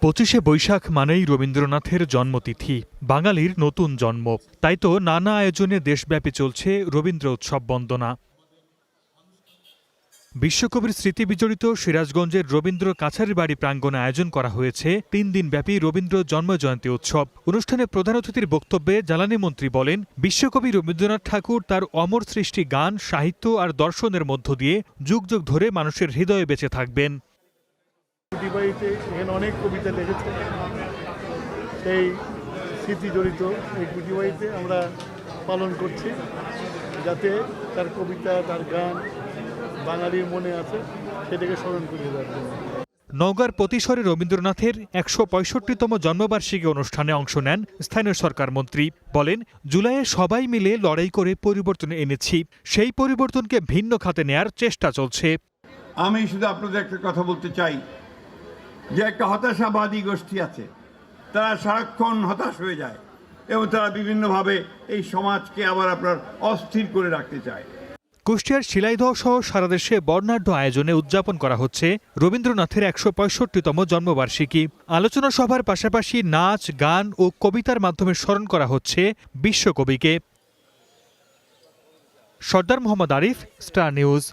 25শে বৈশাখ মানেই রবীন্দ্রনাথের জন্মতিথি, বাঙালির নতুন জন্ম। তাই তো নানা আয়োজনে দেশব্যাপী চলছে রবীন্দ্র উৎসব বন্দনা। বিশ্বকবির স্মৃতি বিজড়িত সিরাজগঞ্জের রবীন্দ্র কাছারির বাড়ি প্রাঙ্গণে আয়োজন করা হয়েছে 3 দিনব্যাপী রবীন্দ্র জন্মজয়ন্তী উৎসব। অনুষ্ঠানে প্রধান অতিথির বক্তব্যে জ্বালানি মন্ত্রী বলেন, বিশ্বকবি রবীন্দ্রনাথ ঠাকুর তার অমর সৃষ্টি গান, সাহিত্য আর দর্শনের মধ্য দিয়ে যুগ যুগ ধরে মানুষের হৃদয়ে বেঁচে থাকবেন। এখানে অনেক কবিতা লিখেছে, সেই স্মৃতি জড়িত এই কুটিবাড়িতে আমরা পালন করছি, যাতে তার কবিতা, তার গান বাঙালির মনে আছে, সেটাকে স্মরণ করিয়ে দেওয়ার জন্য। নওগাঁর পতিশ্বরে রবীন্দ্রনাথের 165তম জন্মবার্ষিকী অনুষ্ঠানে অংশ নেন স্থানীয় সরকার মন্ত্রী। বলেন, জুলাইয়ে সবাই মিলে লড়াই করে পরিবর্তন এনেছি, সেই পরিবর্তনকে ভিন্ন খাতে নেয়ার চেষ্টা চলছে। আমি শুধু আপনাদের একটা কথা বলতে চাই যে একটা হতাশাবাদী গোষ্ঠী আছে, তারা সারাক্ষণ হতাশ হয়ে যায় এবং তারা বিভিন্নভাবে এই সমাজকে আবার আপনার অস্থির করে রাখতে চায়। কুষ্টিয়ার শিলাইদহ সহ সারা দেশে বর্ণাঢ্য আয়োজনে উদযাপন করা হচ্ছে রবীন্দ্রনাথের 165তম জন্মবার্ষিকী। আলোচনা সভার পাশাপাশি নাচ, গান ও কবিতার মাধ্যমে স্মরণ করা হচ্ছে বিশ্বকবিকে। সর্দার মোহাম্মদ আরিফ, স্টার নিউজ।